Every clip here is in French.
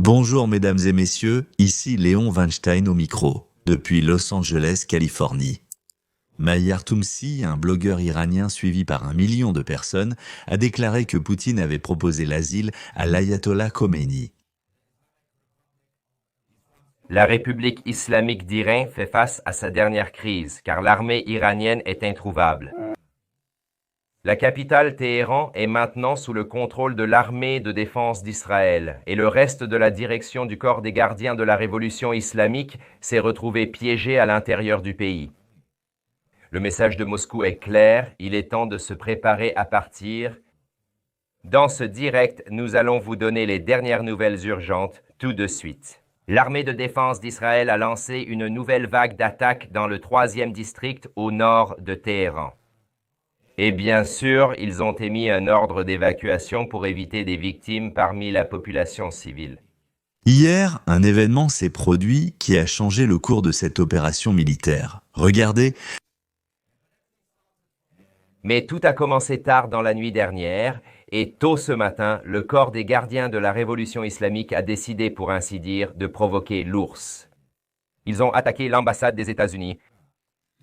Bonjour mesdames et messieurs, ici Léon Weinstein au micro, depuis Los Angeles, Californie. Maher Toumsi, un blogueur iranien suivi par 1 million de personnes, a déclaré que Poutine avait proposé l'asile à l'ayatollah Khomeini. La République islamique d'Iran fait face à sa dernière crise, car l'armée iranienne est introuvable. La capitale Téhéran est maintenant sous le contrôle de l'armée de défense d'Israël, et le reste de la direction du corps des gardiens de la révolution islamique s'est retrouvé piégé à l'intérieur du pays. Le message de Moscou est clair, il est temps de se préparer à partir. Dans ce direct, nous allons vous donner les dernières nouvelles urgentes tout de suite. L'armée de défense d'Israël a lancé une nouvelle vague d'attaques dans le 3e district au nord de Téhéran. Et bien sûr, ils ont émis un ordre d'évacuation pour éviter des victimes parmi la population civile. Hier, un événement s'est produit qui a changé le cours de cette opération militaire. Regardez. Mais tout a commencé tard dans la nuit dernière, et tôt ce matin, le corps des gardiens de la révolution islamique a décidé, pour ainsi dire, de provoquer l'ours. Ils ont attaqué l'ambassade des États-Unis.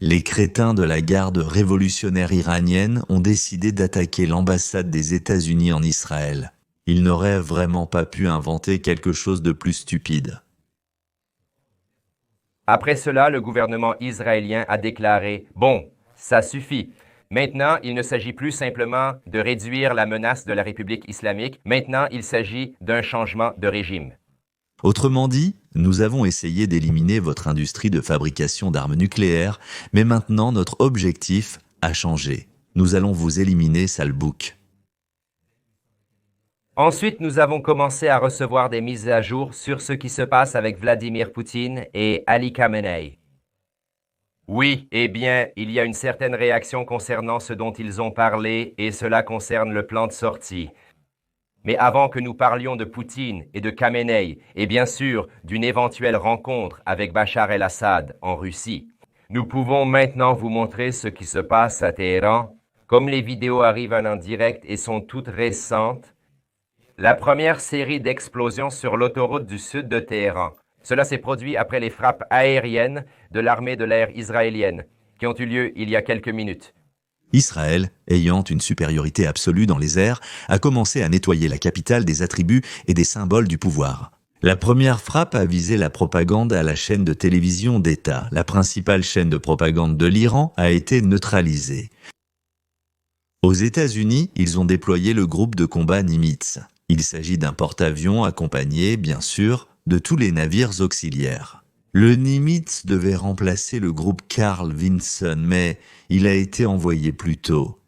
Les crétins de la garde révolutionnaire iranienne ont décidé d'attaquer l'ambassade des États-Unis en Israël. Ils n'auraient vraiment pas pu inventer quelque chose de plus stupide. Après cela, le gouvernement israélien a déclaré « Bon, ça suffit ». Maintenant, il ne s'agit plus simplement de réduire la menace de la République islamique. Maintenant, il s'agit d'un changement de régime. Autrement dit, nous avons essayé d'éliminer votre industrie de fabrication d'armes nucléaires, mais maintenant notre objectif a changé. Nous allons vous éliminer, sale bouc. Ensuite, nous avons commencé à recevoir des mises à jour sur ce qui se passe avec Vladimir Poutine et Ali Khamenei. Oui, eh bien, il y a une certaine réaction concernant ce dont ils ont parlé, et cela concerne le plan de sortie. Mais avant que nous parlions de Poutine et de Khamenei, et bien sûr d'une éventuelle rencontre avec Bachar el-Assad en Russie, nous pouvons maintenant vous montrer ce qui se passe à Téhéran. Comme les vidéos arrivent en direct et sont toutes récentes, la première série d'explosions sur l'autoroute du sud de Téhéran. Cela s'est produit après les frappes aériennes de l'armée de l'air israélienne, qui ont eu lieu il y a quelques minutes. Israël, ayant une supériorité absolue dans les airs, a commencé à nettoyer la capitale des attributs et des symboles du pouvoir. La première frappe a visé la propagande à la chaîne de télévision d'État. La principale chaîne de propagande de l'Iran a été neutralisée. Aux États-Unis, ils ont déployé le groupe de combat Nimitz. Il s'agit d'un porte-avions accompagné, bien sûr, de tous les navires auxiliaires. Le Nimitz devait remplacer le groupe Carl Vinson, mais il a été envoyé plus tôt.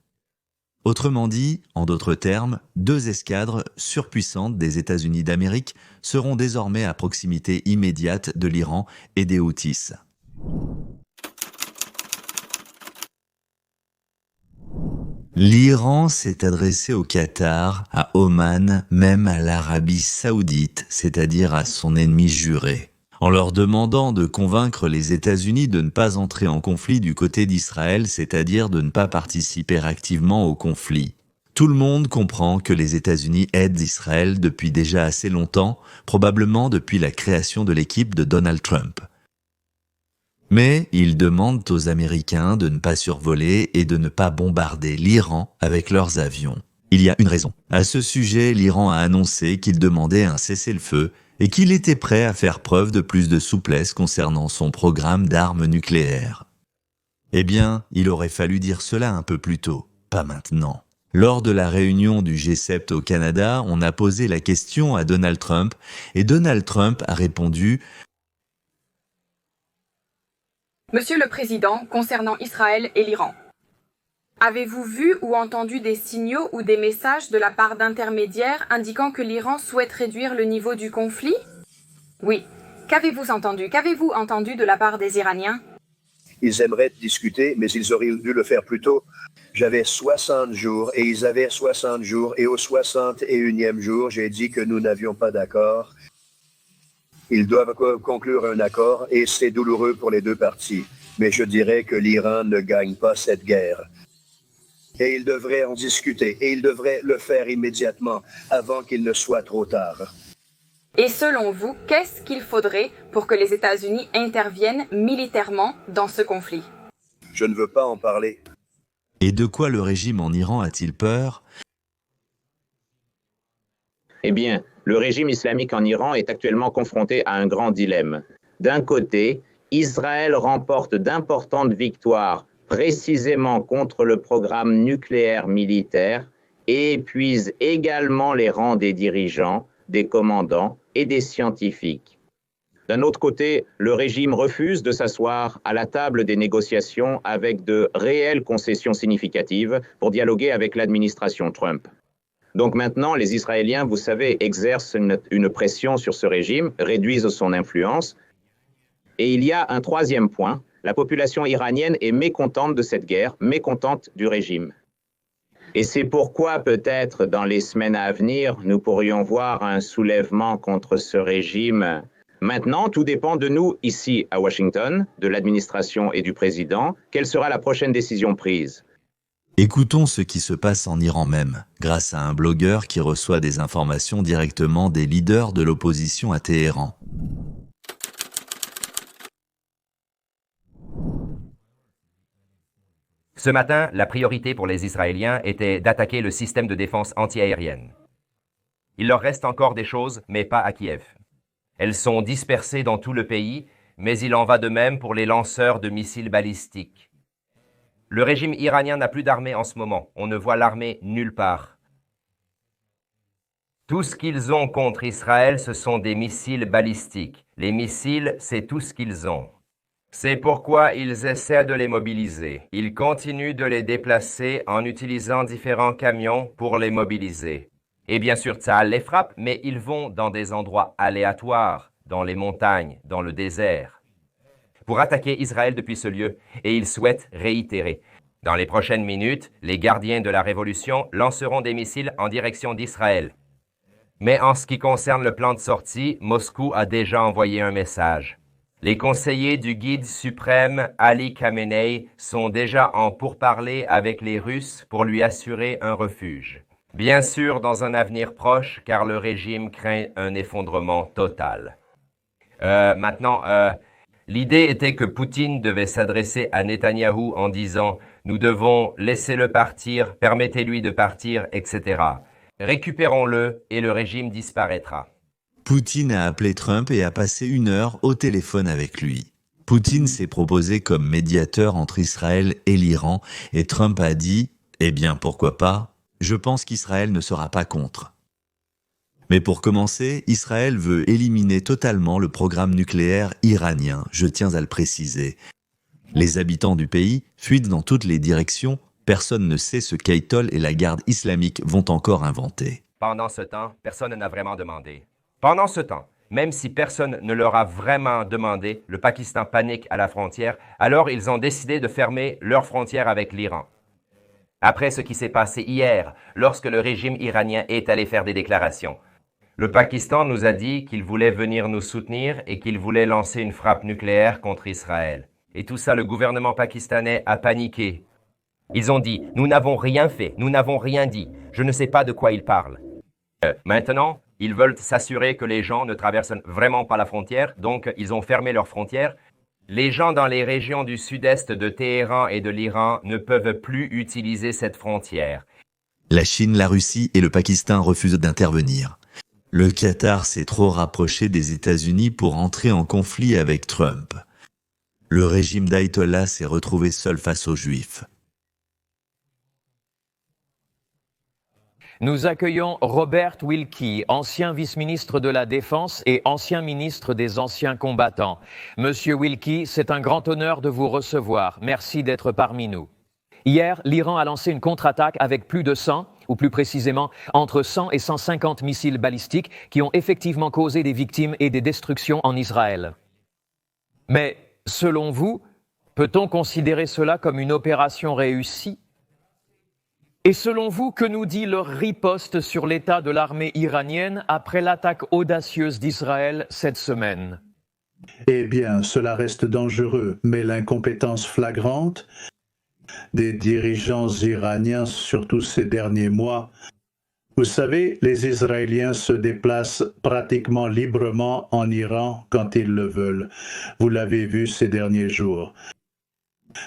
Autrement dit, en d'autres termes, 2 escadres surpuissantes des États-Unis d'Amérique seront désormais à proximité immédiate de l'Iran et des Houthis. L'Iran s'est adressé au Qatar, à Oman, même à l'Arabie Saoudite, c'est-à-dire à son ennemi juré, en leur demandant de convaincre les États-Unis de ne pas entrer en conflit du côté d'Israël, c'est-à-dire de ne pas participer activement au conflit. Tout le monde comprend que les États-Unis aident Israël depuis déjà assez longtemps, probablement depuis la création de l'équipe de Donald Trump. Mais ils demandent aux Américains de ne pas survoler et de ne pas bombarder l'Iran avec leurs avions. Il y a une raison. À ce sujet, l'Iran a annoncé qu'il demandait un cessez-le-feu et qu'il était prêt à faire preuve de plus de souplesse concernant son programme d'armes nucléaires. Eh bien, il aurait fallu dire cela un peu plus tôt, pas maintenant. Lors de la réunion du G7 au Canada, on a posé la question à Donald Trump et Donald Trump a répondu « Monsieur le Président, concernant Israël et l'Iran, avez-vous vu ou entendu des signaux ou des messages de la part d'intermédiaires indiquant que l'Iran souhaite réduire le niveau du conflit? Oui. Qu'avez-vous entendu? Qu'avez-vous entendu de la part des Iraniens? Ils aimeraient discuter, mais ils auraient dû le faire plus tôt. J'avais 60 jours et ils avaient 60 jours et au 61e jour, j'ai dit que nous n'avions pas d'accord. Ils doivent conclure un accord et c'est douloureux pour les 2 parties. Mais je dirais que l'Iran ne gagne pas cette guerre. Et ils devraient en discuter et ils devraient le faire immédiatement avant qu'il ne soit trop tard. Et selon vous, qu'est-ce qu'il faudrait pour que les États-Unis interviennent militairement dans ce conflit? Je ne veux pas en parler. Et de quoi le régime en Iran a-t-il peur? Eh bien, le régime islamique en Iran est actuellement confronté à un grand dilemme. D'un côté, Israël remporte d'importantes victoires précisément contre le programme nucléaire militaire et épuise également les rangs des dirigeants, des commandants et des scientifiques. D'un autre côté, le régime refuse de s'asseoir à la table des négociations avec de réelles concessions significatives pour dialoguer avec l'administration Trump. Donc maintenant, les Israéliens, vous savez, exercent une pression sur ce régime, réduisent son influence. Et il y a un troisième point, la population iranienne est mécontente de cette guerre, mécontente du régime. Et c'est pourquoi peut-être dans les semaines à venir, nous pourrions voir un soulèvement contre ce régime. Maintenant, tout dépend de nous ici à Washington, de l'administration et du président. Quelle sera la prochaine décision prise ? Écoutons ce qui se passe en Iran même, grâce à un blogueur qui reçoit des informations directement des leaders de l'opposition à Téhéran. Ce matin, la priorité pour les Israéliens était d'attaquer le système de défense antiaérienne. Il leur reste encore des choses, mais pas à Kiev. Elles sont dispersées dans tout le pays, mais il en va de même pour les lanceurs de missiles balistiques. Le régime iranien n'a plus d'armée en ce moment. On ne voit l'armée nulle part. Tout ce qu'ils ont contre Israël, ce sont des missiles balistiques. Les missiles, c'est tout ce qu'ils ont. C'est pourquoi ils essaient de les mobiliser. Ils continuent de les déplacer en utilisant différents camions pour les mobiliser. Et bien sûr, Tsahal les frappe, mais ils vont dans des endroits aléatoires, dans les montagnes, dans le désert, pour attaquer Israël depuis ce lieu, et ils souhaitent réitérer. Dans les prochaines minutes, les gardiens de la révolution lanceront des missiles en direction d'Israël. Mais en ce qui concerne le plan de sortie, Moscou a déjà envoyé un message. Les conseillers du guide suprême Ali Khamenei sont déjà en pourparlers avec les Russes pour lui assurer un refuge. Bien sûr, dans un avenir proche, car le régime craint un effondrement total. L'idée était que Poutine devait s'adresser à Netanyahou en disant « Nous devons laisser-le partir, permettez-lui de partir, etc. Récupérons-le et le régime disparaîtra. » Poutine a appelé Trump et a passé 1 heure au téléphone avec lui. Poutine s'est proposé comme médiateur entre Israël et l'Iran et Trump a dit « Eh bien, pourquoi pas ? Je pense qu'Israël ne sera pas contre. » Mais pour commencer, Israël veut éliminer totalement le programme nucléaire iranien, je tiens à le préciser. Les habitants du pays fuient dans toutes les directions, personne ne sait ce qu'Ayatollah et la garde islamique vont encore inventer. Pendant ce temps, personne n'a vraiment demandé. Pendant ce temps, même si personne ne leur a vraiment demandé, le Pakistan panique à la frontière, alors ils ont décidé de fermer leur frontière avec l'Iran. Après ce qui s'est passé hier, lorsque le régime iranien est allé faire des déclarations, le Pakistan nous a dit qu'il voulait venir nous soutenir et qu'il voulait lancer une frappe nucléaire contre Israël. Et tout ça, le gouvernement pakistanais a paniqué. Ils ont dit « Nous n'avons rien fait, nous n'avons rien dit, je ne sais pas de quoi ils parlent. » Maintenant, ils veulent s'assurer que les gens ne traversent vraiment pas la frontière, donc ils ont fermé leurs frontières. Les gens dans les régions du sud-est de Téhéran et de l'Iran ne peuvent plus utiliser cette frontière. La Chine, la Russie et le Pakistan refusent d'intervenir. Le Qatar s'est trop rapproché des États-Unis pour entrer en conflit avec Trump. Le régime d'Ayatollah s'est retrouvé seul face aux Juifs. Nous accueillons Robert Wilkie, ancien vice-ministre de la Défense et ancien ministre des Anciens Combattants. Monsieur Wilkie, c'est un grand honneur de vous recevoir. Merci d'être parmi nous. Hier, l'Iran a lancé une contre-attaque avec plus de 100, ou plus précisément, entre 100 et 150 missiles balistiques qui ont effectivement causé des victimes et des destructions en Israël. Mais, selon vous, peut-on considérer cela comme une opération réussie ? Et selon vous, que nous dit leur riposte sur l'état de l'armée iranienne après l'attaque audacieuse d'Israël cette semaine ? Eh bien, cela reste dangereux, mais l'incompétence flagrante des dirigeants iraniens, surtout ces derniers mois, Vous savez, les Israéliens se déplacent pratiquement librement en Iran quand ils le veulent. Vous l'avez vu ces derniers jours.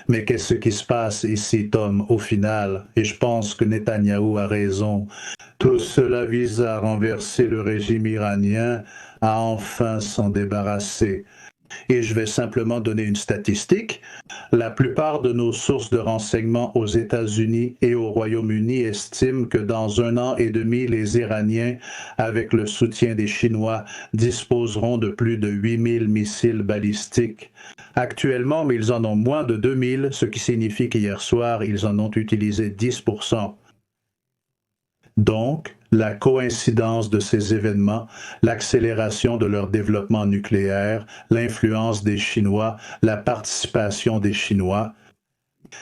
Mais qu'est-ce qui se passe ici, Tom, au final? Et je pense que Netanyahou a raison. Tout cela vise à renverser le régime iranien, à enfin s'en débarrasser. Et je vais simplement donner une statistique. La plupart de nos sources de renseignements aux États-Unis et au Royaume-Uni estiment que dans 1 an et demi, les Iraniens, avec le soutien des Chinois, disposeront de plus de 8000 missiles balistiques. Actuellement, mais ils en ont moins de 2000, ce qui signifie qu'hier soir, ils en ont utilisé 10%. Donc, la coïncidence de ces événements, l'accélération de leur développement nucléaire, l'influence des Chinois, la participation des Chinois,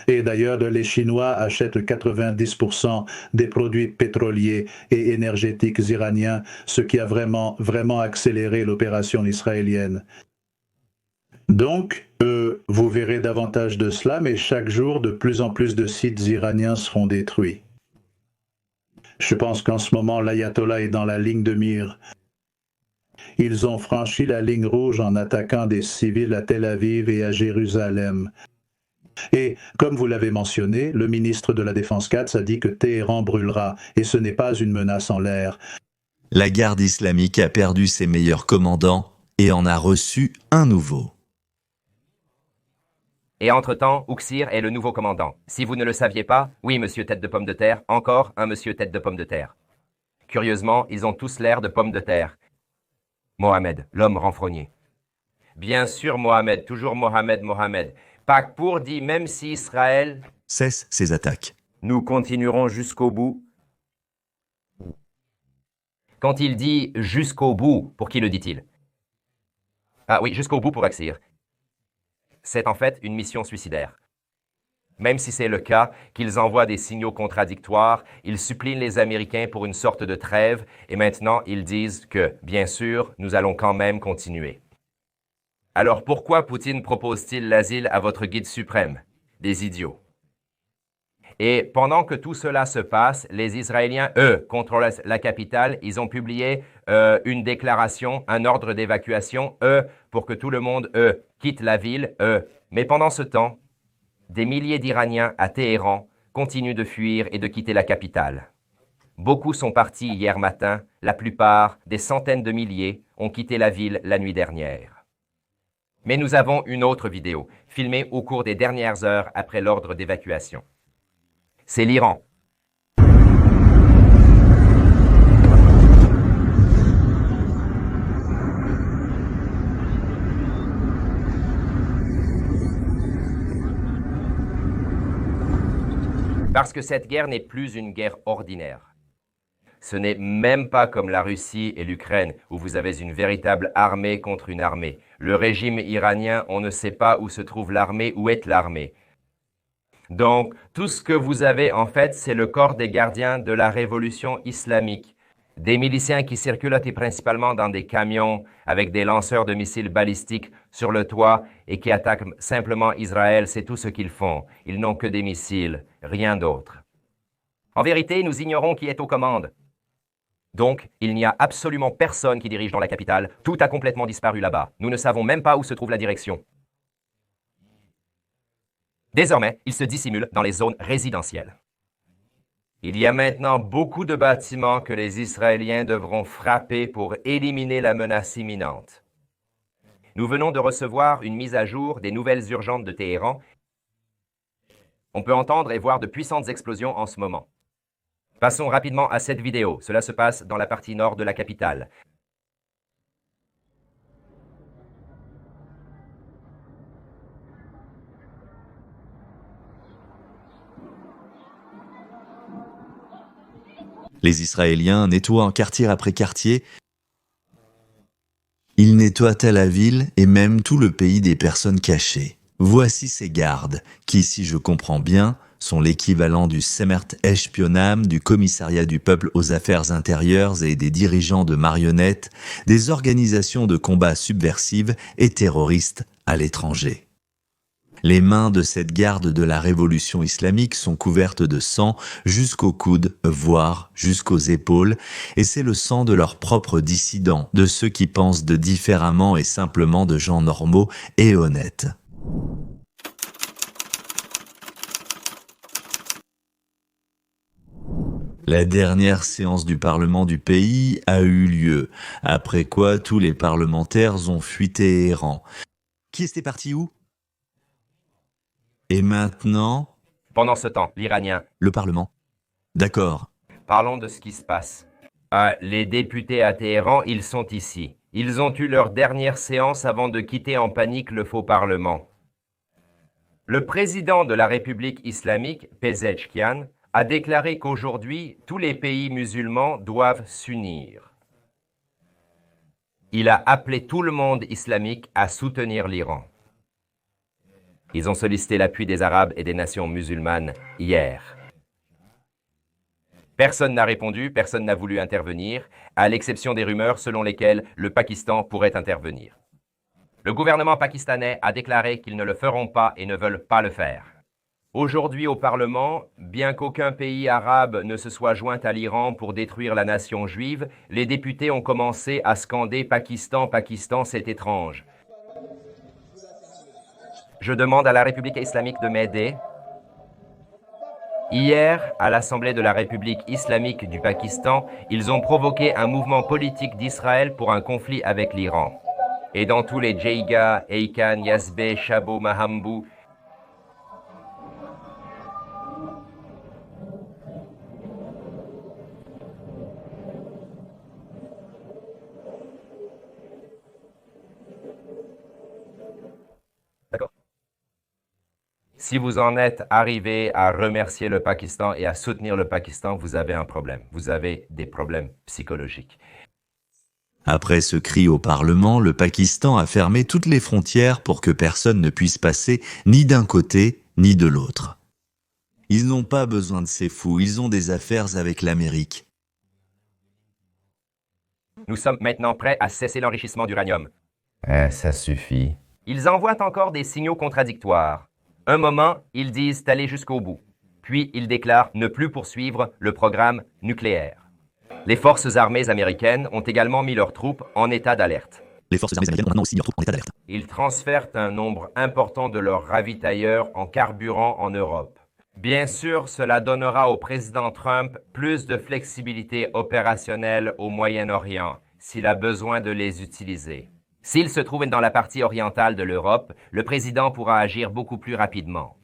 et d'ailleurs, les Chinois achètent 90% des produits pétroliers et énergétiques iraniens, ce qui a vraiment accéléré l'opération israélienne. Donc, vous verrez davantage de cela, mais chaque jour, de plus en plus de sites iraniens seront détruits. Je pense qu'en ce moment, l'ayatollah est dans la ligne de mire. Ils ont franchi la ligne rouge en attaquant des civils à Tel Aviv et à Jérusalem. Et, comme vous l'avez mentionné, le ministre de la Défense Katz a dit que Téhéran brûlera, et ce n'est pas une menace en l'air. La garde islamique a perdu ses meilleurs commandants et en a reçu un nouveau. Et entre-temps, Ouksir est le nouveau commandant. Si vous ne le saviez pas, oui, monsieur tête de pomme de terre, encore un monsieur tête de pomme de terre. Curieusement, ils ont tous l'air de pommes de terre. Mohamed, l'homme renfrogné. Bien sûr, Mohamed, toujours Mohamed. Pakpour dit même si Israël Cesse ses attaques. Nous continuerons jusqu'au bout. Quand il dit jusqu'au bout, pour qui le dit-il? Ah oui, jusqu'au bout pour Ouksir. C'est en fait une mission suicidaire. Même si c'est le cas, qu'ils envoient des signaux contradictoires, ils supplient les Américains pour une sorte de trêve, et maintenant ils disent que, bien sûr, nous allons quand même continuer. Alors pourquoi Poutine propose-t-il l'asile à votre guide suprême? Des idiots. Et pendant que tout cela se passe, les Israéliens, eux, contrôlent la capitale. Ils ont publié une déclaration, un ordre d'évacuation, pour que tout le monde, quitte la ville, Mais pendant ce temps, des milliers d'Iraniens à Téhéran continuent de fuir et de quitter la capitale. Beaucoup sont partis hier matin, la plupart, des centaines de milliers, ont quitté la ville la nuit dernière. Mais nous avons une autre vidéo, filmée au cours des dernières heures après l'ordre d'évacuation. C'est l'Iran. Parce que cette guerre n'est plus une guerre ordinaire. Ce n'est même pas comme la Russie et l'Ukraine, où vous avez une véritable armée contre une armée. Le régime iranien, on ne sait pas où se trouve l'armée, où est l'armée. Donc, tout ce que vous avez, en fait, c'est le corps des gardiens de la révolution islamique. Des miliciens qui circulent principalement dans des camions avec des lanceurs de missiles balistiques sur le toit et qui attaquent simplement Israël, c'est tout ce qu'ils font. Ils n'ont que des missiles, rien d'autre. En vérité, nous ignorons qui est aux commandes. Donc, il n'y a absolument personne qui dirige dans la capitale. Tout a complètement disparu là-bas. Nous ne savons même pas où se trouve la direction. Désormais, ils se dissimulent dans les zones résidentielles. Il y a maintenant beaucoup de bâtiments que les Israéliens devront frapper pour éliminer la menace imminente. Nous venons de recevoir une mise à jour des nouvelles urgentes de Téhéran. On peut entendre et voir de puissantes explosions en ce moment. Passons rapidement à cette vidéo. Cela se passe dans la partie nord de la capitale. Les Israéliens nettoient quartier après quartier. Ils nettoient la ville et même tout le pays des personnes cachées. Voici ces gardes, qui, si je comprends bien, sont l'équivalent du Semert Eshpionam, du commissariat du peuple aux affaires intérieures et des dirigeants de marionnettes, des organisations de combat subversives et terroristes à l'étranger. Les mains de cette garde de la révolution islamique sont couvertes de sang jusqu'aux coudes, voire jusqu'aux épaules, et c'est le sang de leurs propres dissidents, de ceux qui pensent de différemment et simplement de gens normaux et honnêtes. La dernière séance du Parlement du pays a eu lieu, après quoi tous les parlementaires ont fui Téhéran. Qui était parti où? Et maintenant, Pendant ce temps, l'Iranien. le Parlement. D'accord. Parlons de ce qui se passe. Les députés à Téhéran, ils sont ici. Ils ont eu leur dernière séance avant de quitter en panique le faux Parlement. Le président de la République islamique, Pezeshkian, a déclaré qu'aujourd'hui, tous les pays musulmans doivent s'unir. Il a appelé tout le monde islamique à soutenir l'Iran. Ils ont sollicité l'appui des Arabes et des nations musulmanes hier. Personne n'a répondu, personne n'a voulu intervenir, à l'exception des rumeurs selon lesquelles le Pakistan pourrait intervenir. Le gouvernement pakistanais a déclaré qu'ils ne le feront pas et ne veulent pas le faire. Aujourd'hui au Parlement, bien qu'aucun pays arabe ne se soit joint à l'Iran pour détruire la nation juive, les députés ont commencé à scander « Pakistan, Pakistan, c'est étrange ». Je demande à la République islamique de m'aider. Hier, à l'Assemblée de la République islamique du Pakistan, ils ont provoqué un mouvement politique d'Israël pour un conflit avec l'Iran. Et dans tous les Jeiga, Eikan, Yazbeh, Shabo, Mahambu, d'accord. Si vous en êtes arrivé à remercier le Pakistan et à soutenir le Pakistan, vous avez un problème. Vous avez des problèmes psychologiques. Après ce cri au Parlement, le Pakistan a fermé toutes les frontières pour que personne ne puisse passer ni d'un côté ni de l'autre. Ils n'ont pas besoin de ces fous, ils ont des affaires avec l'Amérique. Nous sommes maintenant prêts à cesser l'enrichissement d'uranium. Ça suffit. Ils envoient encore des signaux contradictoires. Un moment, ils disent aller jusqu'au bout. Puis ils déclarent ne plus poursuivre le programme nucléaire. Les forces armées américaines ont également mis leurs troupes en état d'alerte. Les forces armées américaines ont maintenant aussi mis leurs troupes en état d'alerte. Ils transfèrent un nombre important de leurs ravitailleurs en carburant en Europe. Bien sûr, cela donnera au président Trump plus de flexibilité opérationnelle au Moyen-Orient, s'il a besoin de les utiliser. S'il se trouve dans la partie orientale de l'Europe, le président pourra agir beaucoup plus rapidement.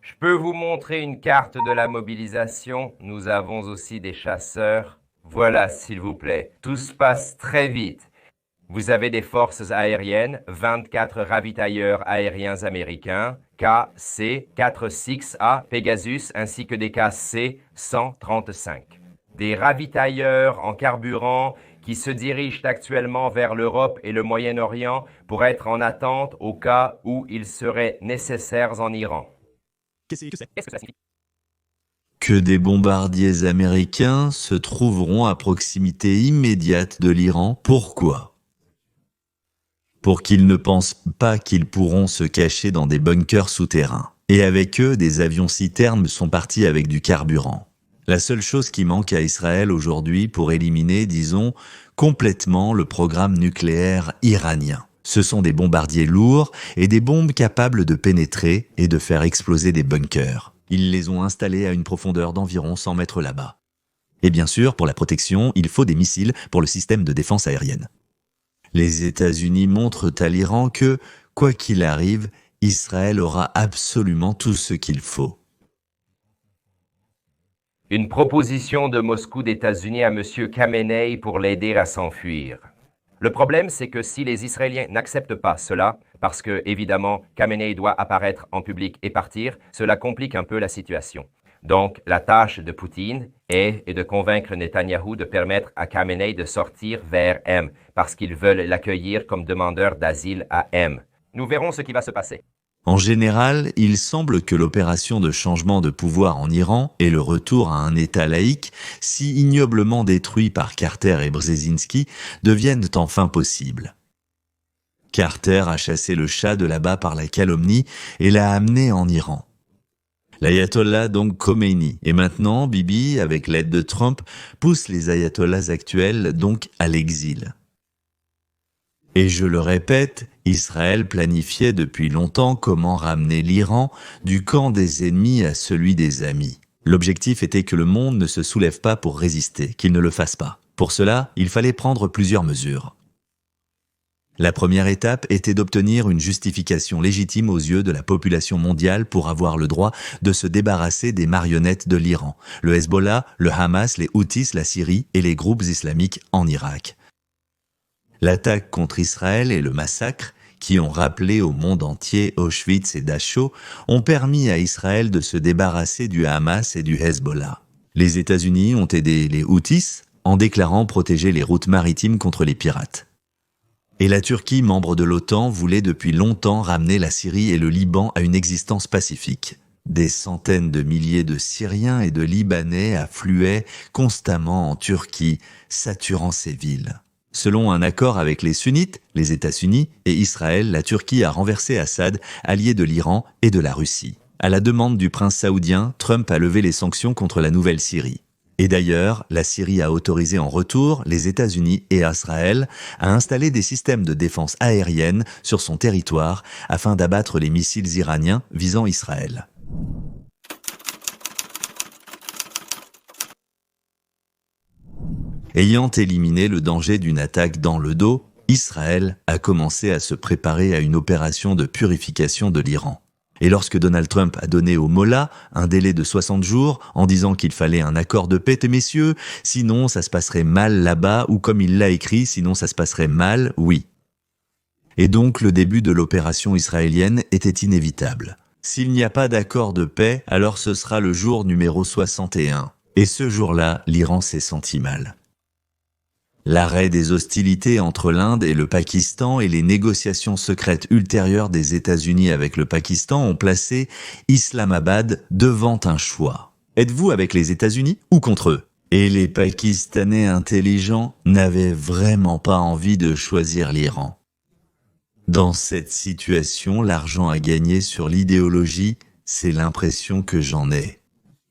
Je peux vous montrer une carte de la mobilisation. Nous avons aussi des chasseurs. Voilà, s'il vous plaît. Tout se passe très vite. Vous avez des forces aériennes, 24 ravitailleurs aériens américains, KC-46A Pegasus, ainsi que des KC-135. Des ravitailleurs en carburant qui se dirigent actuellement vers l'Europe et le Moyen-Orient pour être en attente au cas où ils seraient nécessaires en Iran. Qu'est-ce que ça signifie? Que des bombardiers américains se trouveront à proximité immédiate de l'Iran. Pourquoi? Pour qu'ils ne pensent pas qu'ils pourront se cacher dans des bunkers souterrains. Et avec eux, des avions-citernes sont partis avec du carburant. La seule chose qui manque à Israël aujourd'hui pour éliminer, disons, complètement le programme nucléaire iranien. Ce sont des bombardiers lourds et des bombes capables de pénétrer et de faire exploser des bunkers. Ils les ont installés à une profondeur d'environ 100 mètres là-bas. Et bien sûr, pour la protection, il faut des missiles pour le système de défense aérienne. Les États-Unis montrent à l'Iran que, quoi qu'il arrive, Israël aura absolument tout ce qu'il faut. Une proposition de Moscou d'États-Unis à M. Khamenei pour l'aider à s'enfuir. Le problème, c'est que si les Israéliens n'acceptent pas cela, parce que, évidemment, Khamenei doit apparaître en public et partir, cela complique un peu la situation. Donc, la tâche de Poutine est de convaincre Netanyahou de permettre à Khamenei de sortir vers M, parce qu'ils veulent l'accueillir comme demandeur d'asile à M. Nous verrons ce qui va se passer. En général, il semble que l'opération de changement de pouvoir en Iran et le retour à un État laïque, si ignoblement détruit par Carter et Brzezinski, deviennent enfin possibles. Carter a chassé le chat de là-bas par la calomnie et l'a amené en Iran. L'ayatollah donc Khomeini. Et maintenant, Bibi, avec l'aide de Trump, pousse les ayatollahs actuels donc à l'exil. Et je le répète, Israël planifiait depuis longtemps comment ramener l'Iran du camp des ennemis à celui des amis. L'objectif était que le monde ne se soulève pas pour résister, qu'il ne le fasse pas. Pour cela, il fallait prendre plusieurs mesures. La première étape était d'obtenir une justification légitime aux yeux de la population mondiale pour avoir le droit de se débarrasser des marionnettes de l'Iran, le Hezbollah, le Hamas, les Houthis, la Syrie et les groupes islamiques en Irak. L'attaque contre Israël et le massacre, qui ont rappelé au monde entier Auschwitz et Dachau, ont permis à Israël de se débarrasser du Hamas et du Hezbollah. Les États-Unis ont aidé les Houthis en déclarant protéger les routes maritimes contre les pirates. Et la Turquie, membre de l'OTAN, voulait depuis longtemps ramener la Syrie et le Liban à une existence pacifique. Des centaines de milliers de Syriens et de Libanais affluaient constamment en Turquie, saturant ces villes. Selon un accord avec les sunnites, les États-Unis et Israël, la Turquie a renversé Assad, allié de l'Iran et de la Russie. À la demande du prince saoudien, Trump a levé les sanctions contre la nouvelle Syrie. Et d'ailleurs, la Syrie a autorisé en retour les États-Unis et Israël à installer des systèmes de défense aérienne sur son territoire afin d'abattre les missiles iraniens visant Israël. Ayant éliminé le danger d'une attaque dans le dos, Israël a commencé à se préparer à une opération de purification de l'Iran. Et lorsque Donald Trump a donné au Mollah un délai de 60 jours en disant qu'il fallait un accord de paix, messieurs, sinon ça se passerait mal là-bas, ou comme il l'a écrit, sinon ça se passerait mal, oui. Et donc le début de l'opération israélienne était inévitable. S'il n'y a pas d'accord de paix, alors ce sera le jour numéro 61. Et ce jour-là, l'Iran s'est senti mal. L'arrêt des hostilités entre l'Inde et le Pakistan et les négociations secrètes ultérieures des États-Unis avec le Pakistan ont placé Islamabad devant un choix. Êtes-vous avec les États-Unis ou contre eux? Et les Pakistanais intelligents n'avaient vraiment pas envie de choisir l'Iran. Dans cette situation, l'argent à gagner sur l'idéologie, c'est l'impression que j'en ai.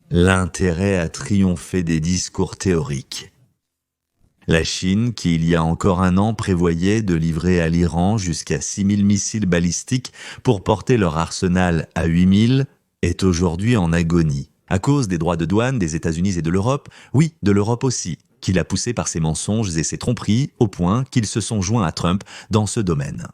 L'intérêt à triompher des discours théoriques. La Chine, qui il y a encore un an prévoyait de livrer à l'Iran jusqu'à 6000 missiles balistiques pour porter leur arsenal à 8000, est aujourd'hui en agonie. À cause des droits de douane des États-Unis et de l'Europe, oui, de l'Europe aussi, qui l'a poussé par ses mensonges et ses tromperies au point qu'ils se sont joints à Trump dans ce domaine.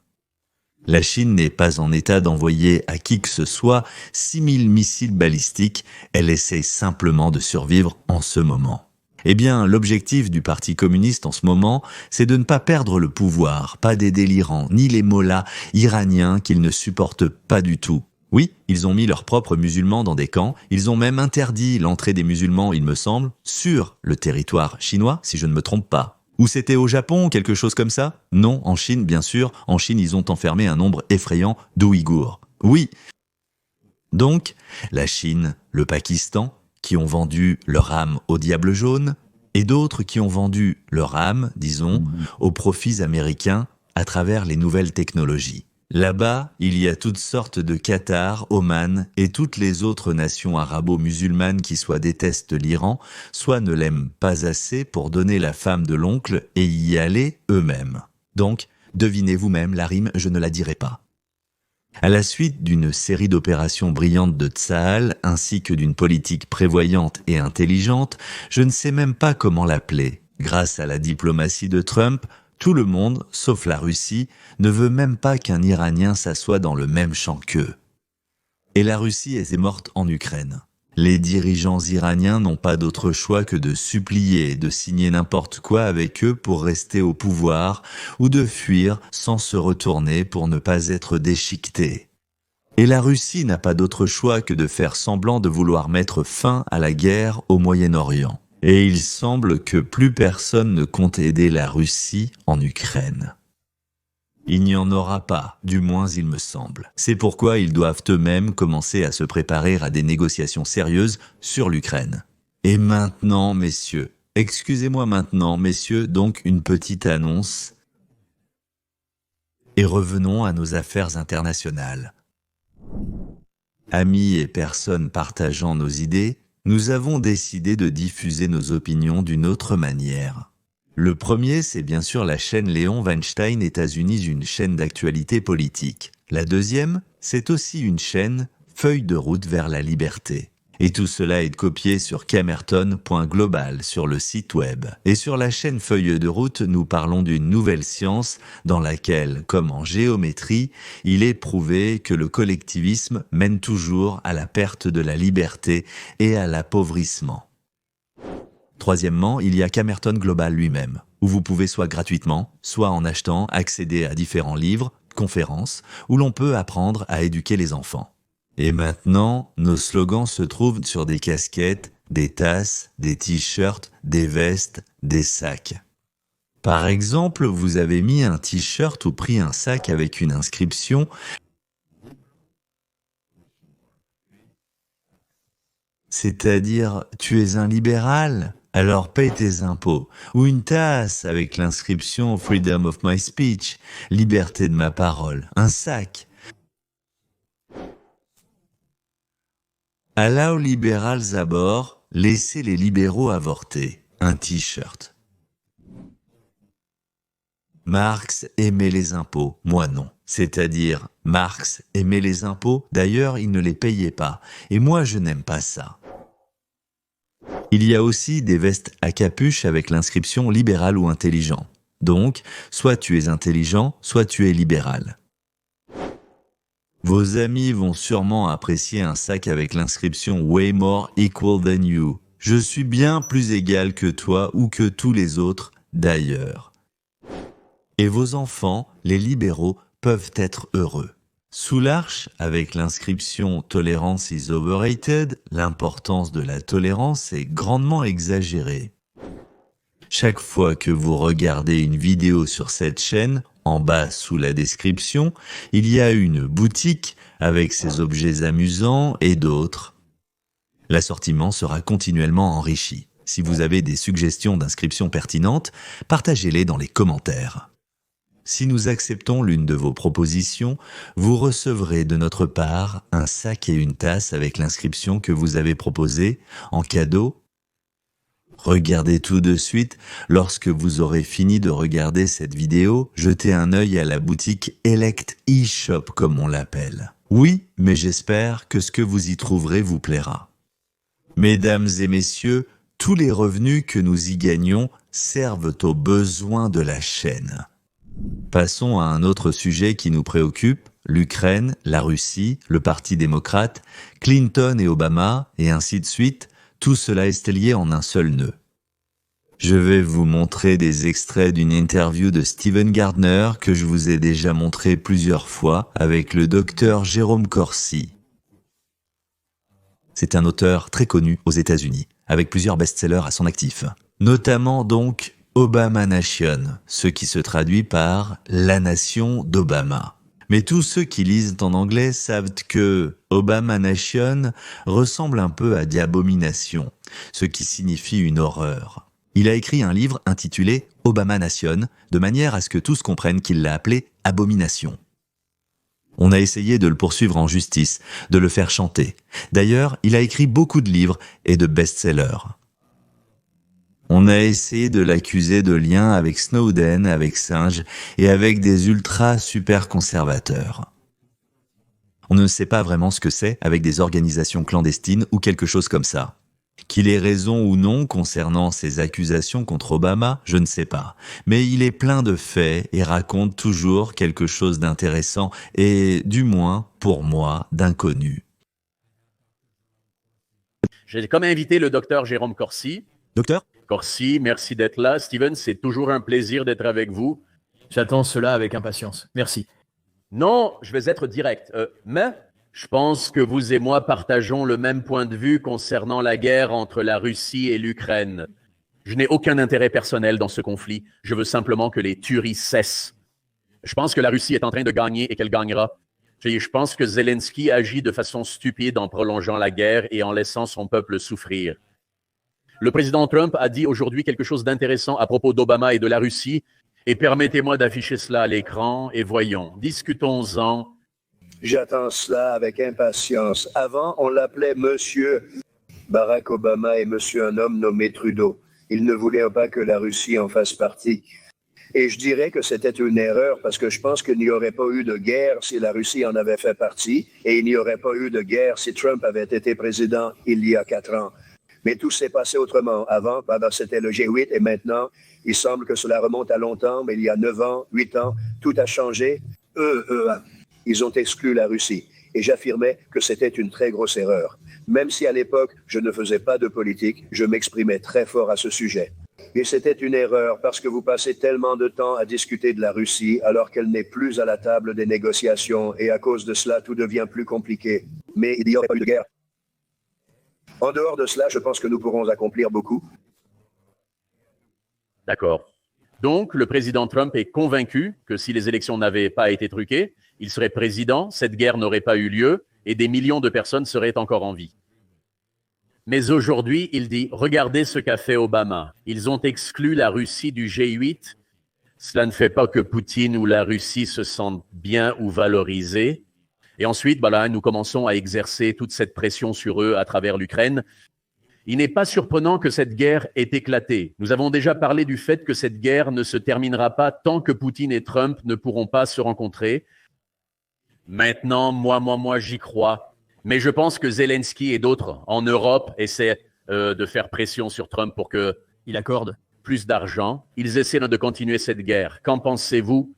La Chine n'est pas en état d'envoyer à qui que ce soit 6000 missiles balistiques, elle essaie simplement de survivre en ce moment. Eh bien, l'objectif du Parti communiste en ce moment, c'est de ne pas perdre le pouvoir, pas d'aider l'Iran, ni les mollahs iraniens qu'ils ne supportent pas du tout. Oui, ils ont mis leurs propres musulmans dans des camps, ils ont même interdit l'entrée des musulmans, il me semble, sur le territoire chinois, si je ne me trompe pas. Ou c'était au Japon, quelque chose comme ça? Non, en Chine, bien sûr, en Chine ils ont enfermé un nombre effrayant d'Ouïghours. Oui. Donc, la Chine, le Pakistan, qui ont vendu leur âme au diable jaune, et d'autres qui ont vendu leur âme, disons, aux profits américains à travers les nouvelles technologies. Là-bas, il y a toutes sortes de Qatar, Oman et toutes les autres nations arabo-musulmanes qui soit détestent l'Iran, soit ne l'aiment pas assez pour donner la femme de l'oncle et y aller eux-mêmes. Donc, devinez vous-même la rime, je ne la dirai pas. À la suite d'une série d'opérations brillantes de Tsahal, ainsi que d'une politique prévoyante et intelligente, je ne sais même pas comment l'appeler. Grâce à la diplomatie de Trump, tout le monde, sauf la Russie, ne veut même pas qu'un Iranien s'assoie dans le même champ qu'eux. Et la Russie est morte en Ukraine. Les dirigeants iraniens n'ont pas d'autre choix que de supplier et de signer n'importe quoi avec eux pour rester au pouvoir ou de fuir sans se retourner pour ne pas être déchiquetés. Et la Russie n'a pas d'autre choix que de faire semblant de vouloir mettre fin à la guerre au Moyen-Orient. Et il semble que plus personne ne compte aider la Russie en Ukraine. Il n'y en aura pas, du moins il me semble. C'est pourquoi ils doivent eux-mêmes commencer à se préparer à des négociations sérieuses sur l'Ukraine. Et maintenant, messieurs, excusez-moi maintenant, messieurs, donc une petite annonce. Et revenons à nos affaires internationales. Amis et personnes partageant nos idées, nous avons décidé de diffuser nos opinions d'une autre manière. Le premier, c'est bien sûr la chaîne Léon Weinstein États-Unis, une chaîne d'actualité politique. La deuxième, c'est aussi une chaîne Feuille de route vers la liberté. Et tout cela est copié sur camerton.global sur le site web. Et sur la chaîne Feuille de route, nous parlons d'une nouvelle science dans laquelle, comme en géométrie, il est prouvé que le collectivisme mène toujours à la perte de la liberté et à l'appauvrissement. Troisièmement, il y a Camerton Global lui-même, où vous pouvez soit gratuitement, soit en achetant accéder à différents livres, conférences, où l'on peut apprendre à éduquer les enfants. Et maintenant, nos slogans se trouvent sur des casquettes, des tasses, des t-shirts, des vestes, des sacs. Par exemple, vous avez mis un t-shirt ou pris un sac avec une inscription c'est-à-dire « Tu es un libéral ? Alors paye tes impôts » ou une tasse avec l'inscription « Freedom of my speech » « Liberté de ma parole », un sac. Allow liberals à bord, laissez les libéraux avorter, un t-shirt. Marx aimait les impôts, moi non. C'est-à-dire, Marx aimait les impôts, d'ailleurs il ne les payait pas, et moi je n'aime pas ça. Il y a aussi des vestes à capuche avec l'inscription « libéral » ou « intelligent ». Donc, soit tu es intelligent, soit tu es libéral. Vos amis vont sûrement apprécier un sac avec l'inscription « Way more equal than you ». Je suis bien plus égal que toi ou que tous les autres, d'ailleurs. Et vos enfants, les libéraux, peuvent être heureux. Sous l'arche, avec l'inscription « Tolerance is overrated », l'importance de la tolérance est grandement exagérée. Chaque fois que vous regardez une vidéo sur cette chaîne, en bas sous la description, il y a une boutique avec ses objets amusants et d'autres. L'assortiment sera continuellement enrichi. Si vous avez des suggestions d'inscriptions pertinentes, partagez-les dans les commentaires. Si nous acceptons l'une de vos propositions, vous recevrez de notre part un sac et une tasse avec l'inscription que vous avez proposée en cadeau. Regardez tout de suite, lorsque vous aurez fini de regarder cette vidéo, jetez un œil à la boutique Elect eShop comme on l'appelle. Oui, mais j'espère que ce que vous y trouverez vous plaira. Mesdames et messieurs, tous les revenus que nous y gagnons servent aux besoins de la chaîne. Passons à un autre sujet qui nous préoccupe, l'Ukraine, la Russie, le Parti démocrate, Clinton et Obama, et ainsi de suite, tout cela est lié en un seul nœud. Je vais vous montrer des extraits d'une interview de Stephen Gardner que je vous ai déjà montré plusieurs fois avec le docteur Jérôme Corsi. C'est un auteur très connu aux États-Unis, avec plusieurs best-sellers à son actif, notamment donc Obama Nation, ce qui se traduit par « La nation d'Obama ». Mais tous ceux qui lisent en anglais savent que Obama Nation ressemble un peu à Diabomination, ce qui signifie une horreur. Il a écrit un livre intitulé Obama Nation, de manière à ce que tous comprennent qu'il l'a appelé Abomination. On a essayé de le poursuivre en justice, de le faire chanter. D'ailleurs, il a écrit beaucoup de livres et de best-sellers. On a essayé de l'accuser de liens avec Snowden, avec Singe et avec des ultras super conservateurs. On ne sait pas vraiment ce que c'est avec des organisations clandestines ou quelque chose comme ça. Qu'il ait raison ou non concernant ces accusations contre Obama, je ne sais pas. Mais il est plein de faits et raconte toujours quelque chose d'intéressant et, du moins, pour moi, d'inconnu. J'ai comme invité le docteur Jérôme Corsi. Docteur ? Corsi, merci d'être là. Steven, c'est toujours un plaisir d'être avec vous. J'attends cela avec impatience. Merci. Non, je vais être direct. Mais je pense que vous et moi partageons le même point de vue concernant la guerre entre la Russie et l'Ukraine. Je n'ai aucun intérêt personnel dans ce conflit. Je veux simplement que les tueries cessent. Je pense que la Russie est en train de gagner et qu'elle gagnera. Je pense que Zelensky agit de façon stupide en prolongeant la guerre et en laissant son peuple souffrir. Le président Trump a dit aujourd'hui quelque chose d'intéressant à propos d'Obama et de la Russie. Et permettez-moi d'afficher cela à l'écran et voyons, discutons-en. J'attends cela avec impatience. Avant, on l'appelait Monsieur Barack Obama et Monsieur un homme nommé Trudeau. Il ne voulait pas que la Russie en fasse partie. Et je dirais que c'était une erreur parce que je pense qu'il n'y aurait pas eu de guerre si la Russie en avait fait partie et il n'y aurait pas eu de guerre si Trump avait été président il y a 4 ans. Mais tout s'est passé autrement. Avant, c'était le G8 et maintenant, il semble que cela remonte à longtemps, mais il y a 9 ans, 8 ans, tout a changé. Ils ont exclu la Russie. Et j'affirmais que c'était une très grosse erreur. Même si à l'époque, je ne faisais pas de politique, je m'exprimais très fort à ce sujet. Et c'était une erreur parce que vous passez tellement de temps à discuter de la Russie alors qu'elle n'est plus à la table des négociations et à cause de cela, tout devient plus compliqué. Mais il n'y aurait pas eu de guerre. En dehors de cela, je pense que nous pourrons accomplir beaucoup. D'accord. Donc, le président Trump est convaincu que si les élections n'avaient pas été truquées, il serait président, cette guerre n'aurait pas eu lieu et des millions de personnes seraient encore en vie. Mais aujourd'hui, il dit, regardez ce qu'a fait Obama. Ils ont exclu la Russie du G8. Cela ne fait pas que Poutine ou la Russie se sentent bien ou valorisés. Et ensuite, nous commençons à exercer toute cette pression sur eux à travers l'Ukraine. Il n'est pas surprenant que cette guerre ait éclaté. Nous avons déjà parlé du fait que cette guerre ne se terminera pas tant que Poutine et Trump ne pourront pas se rencontrer. Maintenant, moi, j'y crois. Mais je pense que Zelensky et d'autres en Europe essaient de faire pression sur Trump pour qu'il accorde plus d'argent. Ils essaient de continuer cette guerre. Qu'en pensez-vous?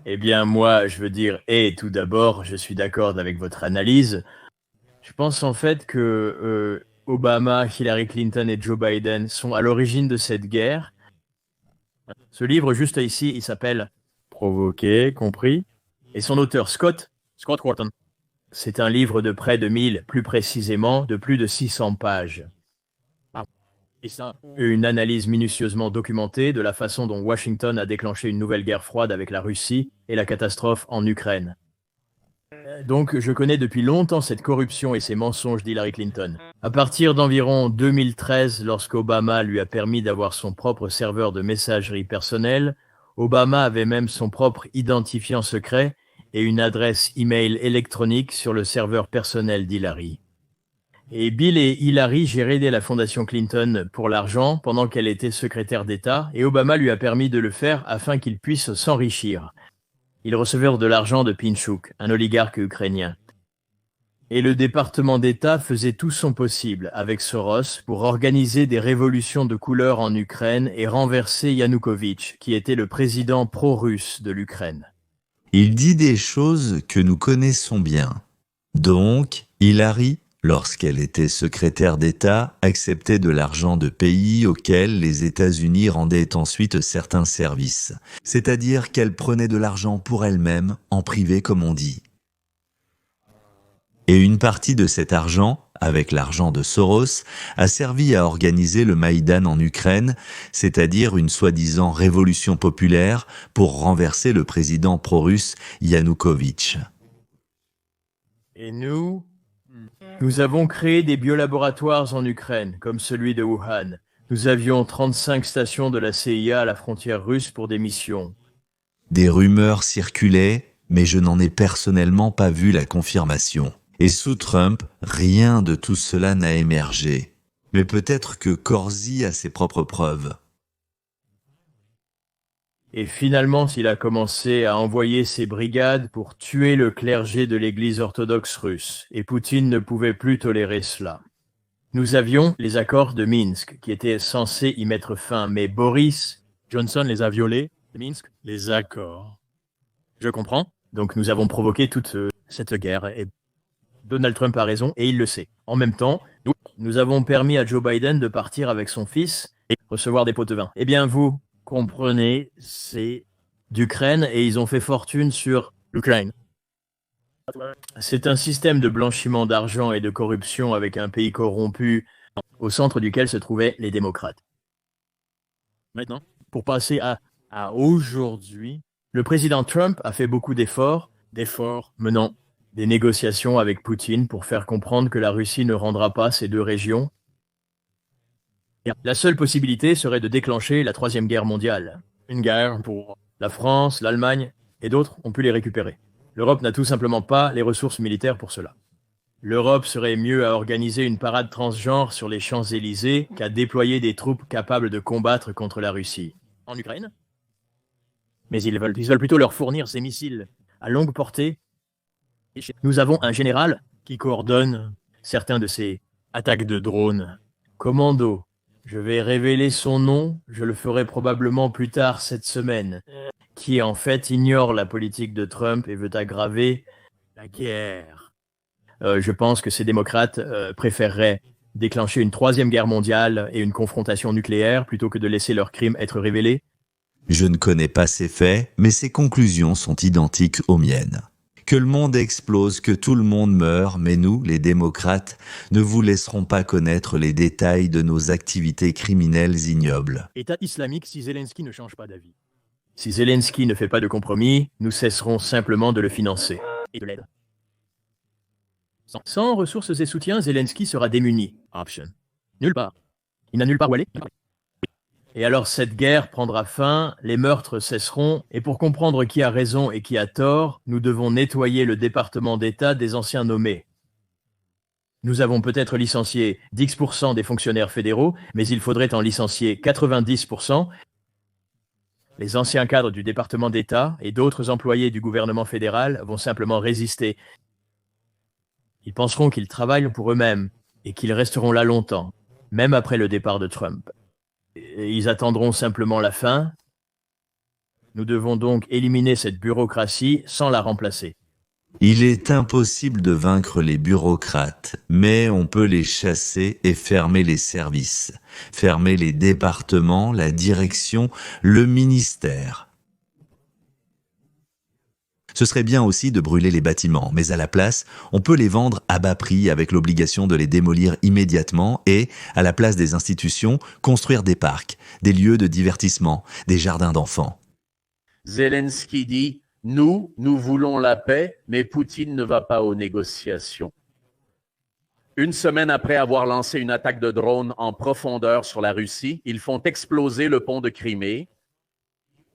Eh bien, moi, je veux dire, tout d'abord, je suis d'accord avec votre analyse. Je pense en fait que Obama, Hillary Clinton et Joe Biden sont à l'origine de cette guerre. Ce livre, juste ici, il s'appelle « Provoquer, compris ?» et son auteur, Scott Wharton. C'est un livre de près de 1000, plus précisément, de plus de 600 pages. Une analyse minutieusement documentée de la façon dont Washington a déclenché une nouvelle guerre froide avec la Russie et la catastrophe en Ukraine. Donc, je connais depuis longtemps cette corruption et ces mensonges d'Hillary Clinton. À partir d'environ 2013, lorsqu'Obama lui a permis d'avoir son propre serveur de messagerie personnelle, Obama avait même son propre identifiant secret et une adresse email électronique sur le serveur personnel d'Hillary. Et Bill et Hillary géraient aidé la fondation Clinton pour l'argent pendant qu'elle était secrétaire d'État, et Obama lui a permis de le faire afin qu'il puisse s'enrichir. Ils recevirent de l'argent de Pinchuk, un oligarque ukrainien. Et le département d'État faisait tout son possible avec Soros pour organiser des révolutions de couleur en Ukraine et renverser Yanukovych, qui était le président pro-russe de l'Ukraine. Il dit des choses que nous connaissons bien. Donc, Hillary, lorsqu'elle était secrétaire d'État, acceptait de l'argent de pays auxquels les États-Unis rendaient ensuite certains services. C'est-à-dire qu'elle prenait de l'argent pour elle-même, en privé comme on dit. Et une partie de cet argent, avec l'argent de Soros, a servi à organiser le Maïdan en Ukraine, c'est-à-dire une soi-disant révolution populaire pour renverser le président pro-russe Yanukovych. Et nous avons créé des biolaboratoires en Ukraine, comme celui de Wuhan. Nous avions 35 stations de la CIA à la frontière russe pour des missions. Des rumeurs circulaient, mais je n'en ai personnellement pas vu la confirmation. Et sous Trump, rien de tout cela n'a émergé. Mais peut-être que Corsi a ses propres preuves. Et finalement, il a commencé à envoyer ses brigades pour tuer le clergé de l'Église orthodoxe russe, et Poutine ne pouvait plus tolérer cela. Nous avions les accords de Minsk, qui étaient censés y mettre fin, mais Boris Johnson les a violés, Minsk, les accords. Je comprends. Donc nous avons provoqué toute cette guerre, et Donald Trump a raison, et il le sait. En même temps, nous avons permis à Joe Biden de partir avec son fils et recevoir des pots de vin. Eh bien, vous comprenez, c'est d'Ukraine, et ils ont fait fortune sur l'Ukraine. C'est un système de blanchiment d'argent et de corruption avec un pays corrompu, au centre duquel se trouvaient les démocrates. Maintenant, pour passer à aujourd'hui, le président Trump a fait beaucoup d'efforts menant des négociations avec Poutine pour faire comprendre que la Russie ne rendra pas ces deux régions. La seule possibilité serait de déclencher la Troisième Guerre mondiale. Une guerre pour La France, l'Allemagne et d'autres ont pu les récupérer. L'Europe n'a tout simplement pas les ressources militaires pour cela. L'Europe serait mieux à organiser une parade transgenre sur les Champs-Élysées qu'à déployer des troupes capables de combattre contre la Russie. En Ukraine? Mais ils veulent plutôt leur fournir ces missiles à longue portée. Nous avons un général qui coordonne certains de ces attaques de drones. Commando. Je vais révéler son nom, je le ferai probablement plus tard cette semaine, qui en fait ignore la politique de Trump et veut aggraver la guerre. Je pense que ces démocrates préféreraient déclencher une troisième guerre mondiale et une confrontation nucléaire plutôt que de laisser leurs crimes être révélés. Je ne connais pas ces faits, mais ses conclusions sont identiques aux miennes. Que le monde explose, que tout le monde meure, mais nous, les démocrates, ne vous laisserons pas connaître les détails de nos activités criminelles ignobles. État islamique si Zelensky ne change pas d'avis. Si Zelensky ne fait pas de compromis, nous cesserons simplement de le financer et de l'aide. Sans ressources et soutiens, Zelensky sera démuni. Option. Nulle part. Il n'a nulle part où aller. Et alors cette guerre prendra fin, les meurtres cesseront, et pour comprendre qui a raison et qui a tort, nous devons nettoyer le département d'État des anciens nommés. Nous avons peut-être licencié 10% des fonctionnaires fédéraux, mais il faudrait en licencier 90%. Les anciens cadres du département d'État et d'autres employés du gouvernement fédéral vont simplement résister. Ils penseront qu'ils travaillent pour eux-mêmes et qu'ils resteront là longtemps, même après le départ de Trump. Et ils attendront simplement la fin. Nous devons donc éliminer cette bureaucratie sans la remplacer. Il est impossible de vaincre les bureaucrates, mais on peut les chasser et fermer les services, fermer les départements, la direction, le ministère. Ce serait bien aussi de brûler les bâtiments, mais à la place, on peut les vendre à bas prix avec l'obligation de les démolir immédiatement et, à la place des institutions, construire des parcs, des lieux de divertissement, des jardins d'enfants. Zelensky dit « Nous voulons la paix, mais Poutine ne va pas aux négociations. » Une semaine après avoir lancé une attaque de drone en profondeur sur la Russie, ils font exploser le pont de Crimée.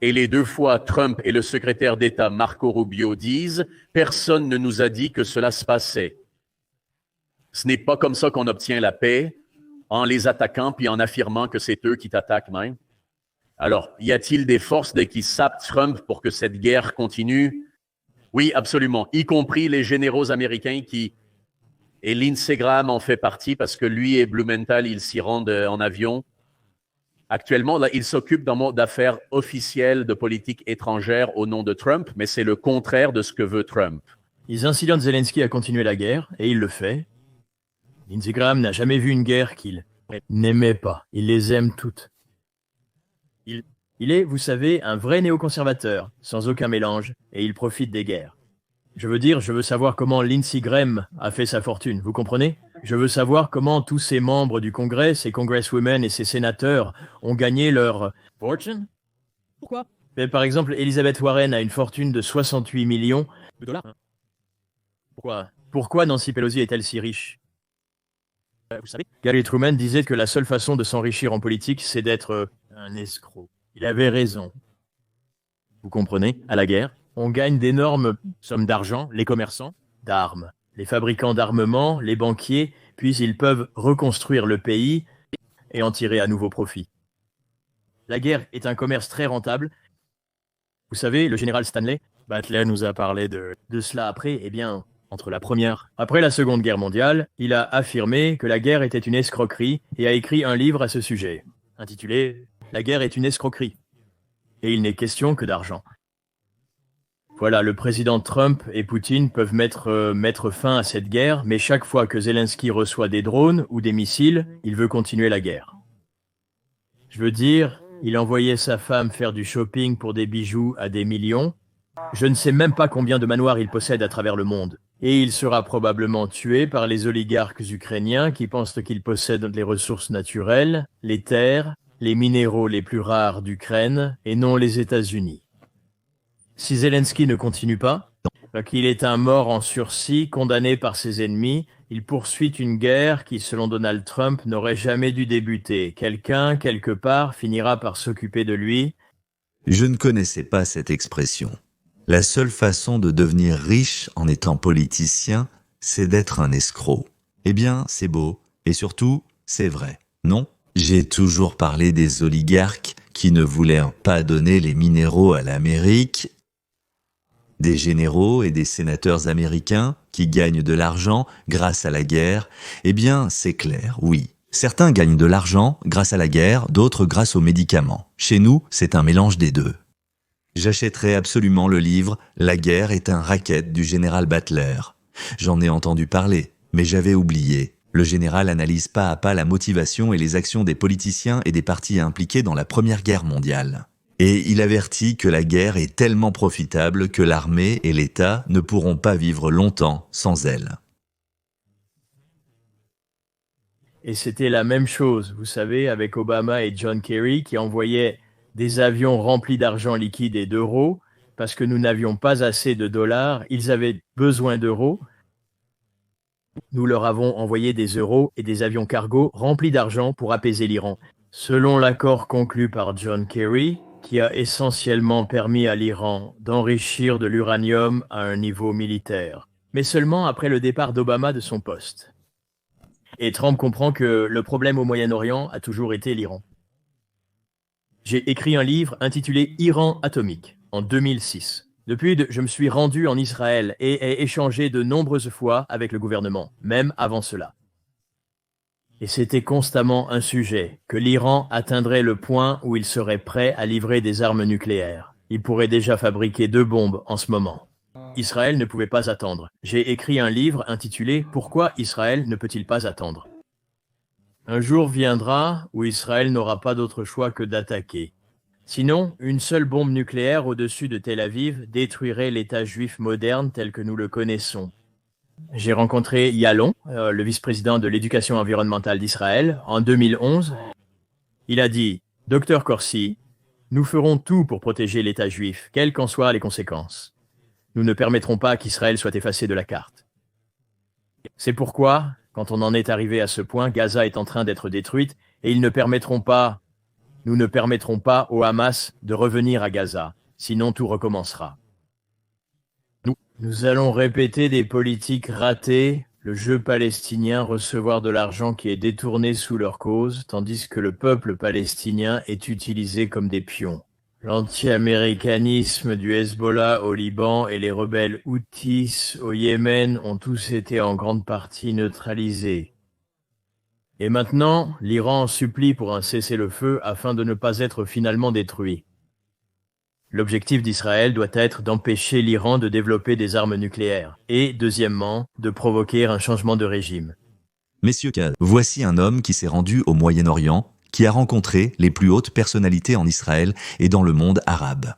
Et les 2 fois, Trump et le secrétaire d'État Marco Rubio disent « Personne ne nous a dit que cela se passait. » Ce n'est pas comme ça qu'on obtient la paix, en les attaquant puis en affirmant que c'est eux qui t'attaquent même. Alors, y a-t-il des forces qui sapent Trump pour que cette guerre continue? Oui, absolument, y compris les généraux américains qui... Et Lindsey Graham en fait partie parce que lui et Blumenthal, ils s'y rendent en avion. Actuellement, là, il s'occupe d'un mode d'affaires officiel de politique étrangère au nom de Trump, mais c'est le contraire de ce que veut Trump. Ils incitent Zelensky à continuer la guerre, et il le fait. Lindsey Graham n'a jamais vu une guerre qu'il n'aimait pas. Il les aime toutes. Il est, vous savez, un vrai néoconservateur, sans aucun mélange, et il profite des guerres. Je veux savoir comment Lindsey Graham a fait sa fortune, vous comprenez? Je veux savoir comment tous ces membres du Congrès, ces congresswomen et ces sénateurs ont gagné leur fortune. Pourquoi? Mais par exemple, Elizabeth Warren a une fortune de 68 millions de dollars. Pourquoi Nancy Pelosi est-elle si riche? Vous savez, Gary Truman disait que la seule façon de s'enrichir en politique, c'est d'être un escroc. Il avait raison. Vous comprenez? À la guerre, on gagne d'énormes sommes d'argent, les commerçants, d'armes, les fabricants d'armements, les banquiers, puis ils peuvent reconstruire le pays et en tirer à nouveau profit. La guerre est un commerce très rentable. Vous savez, le général Stanley Butler nous a parlé de cela après, après la Seconde Guerre mondiale, il a affirmé que la guerre était une escroquerie et a écrit un livre à ce sujet, intitulé « La guerre est une escroquerie ». Et il n'est question que d'argent. Voilà, le président Trump et Poutine peuvent mettre fin à cette guerre, mais chaque fois que Zelensky reçoit des drones ou des missiles, il veut continuer la guerre. Je veux dire, il envoyait sa femme faire du shopping pour des bijoux à des millions. Je ne sais même pas combien de manoirs il possède à travers le monde. Et il sera probablement tué par les oligarques ukrainiens qui pensent qu'ils possèdent les ressources naturelles, les terres, les minéraux les plus rares d'Ukraine, et non les États-Unis. Si Zelensky ne continue pas, qu'il est un mort en sursis, condamné par ses ennemis, il poursuit une guerre qui, selon Donald Trump, n'aurait jamais dû débuter. Quelqu'un, quelque part, finira par s'occuper de lui. Je ne connaissais pas cette expression. La seule façon de devenir riche en étant politicien, c'est d'être un escroc. Eh bien, c'est beau, et surtout, c'est vrai, non? J'ai toujours parlé des oligarques qui ne voulaient pas donner les minéraux à l'Amérique, des généraux et des sénateurs américains qui gagnent de l'argent grâce à la guerre. Eh bien, c'est clair, oui. Certains gagnent de l'argent grâce à la guerre, d'autres grâce aux médicaments. Chez nous, c'est un mélange des deux. J'achèterai absolument le livre « La guerre est un racket » du général Butler. J'en ai entendu parler, mais j'avais oublié. Le général analyse pas à pas la motivation et les actions des politiciens et des partis impliqués dans la Première Guerre mondiale. Et il avertit que la guerre est tellement profitable que l'armée et l'État ne pourront pas vivre longtemps sans elle. Et c'était la même chose, vous savez, avec Obama et John Kerry qui envoyaient des avions remplis d'argent liquide et d'euros parce que nous n'avions pas assez de dollars, ils avaient besoin d'euros. Nous leur avons envoyé des euros et des avions cargo remplis d'argent pour apaiser l'Iran. Selon l'accord conclu par John Kerry, qui a essentiellement permis à l'Iran d'enrichir de l'uranium à un niveau militaire, mais seulement après le départ d'Obama de son poste. Et Trump comprend que le problème au Moyen-Orient a toujours été l'Iran. J'ai écrit un livre intitulé « Iran atomique » en 2006. Depuis, je me suis rendu en Israël et ai échangé de nombreuses fois avec le gouvernement, même avant cela. Et c'était constamment un sujet, que l'Iran atteindrait le point où il serait prêt à livrer des armes nucléaires. Il pourrait déjà fabriquer 2 bombes en ce moment. Israël ne pouvait pas attendre. J'ai écrit un livre intitulé « Pourquoi Israël ne peut-il pas attendre ?» Un jour viendra où Israël n'aura pas d'autre choix que d'attaquer. Sinon, une seule bombe nucléaire au-dessus de Tel Aviv détruirait l'État juif moderne tel que nous le connaissons. J'ai rencontré Yalon, le vice-président de l'éducation environnementale d'Israël, en 2011. Il a dit « Docteur Corsi, nous ferons tout pour protéger l'État juif, quelles qu'en soient les conséquences. Nous ne permettrons pas qu'Israël soit effacé de la carte. » C'est pourquoi, quand on en est arrivé à ce point, Gaza est en train d'être détruite et nous ne permettrons pas au Hamas de revenir à Gaza, sinon tout recommencera. Nous allons répéter des politiques ratées, le jeu palestinien recevoir de l'argent qui est détourné sous leur cause, tandis que le peuple palestinien est utilisé comme des pions. L'anti-américanisme du Hezbollah au Liban et les rebelles Houthis au Yémen ont tous été en grande partie neutralisés. Et maintenant, l'Iran en supplie pour un cessez-le-feu afin de ne pas être finalement détruit. L'objectif d'Israël doit être d'empêcher l'Iran de développer des armes nucléaires et, deuxièmement, de provoquer un changement de régime. Messieurs, voici un homme qui s'est rendu au Moyen-Orient, qui a rencontré les plus hautes personnalités en Israël et dans le monde arabe.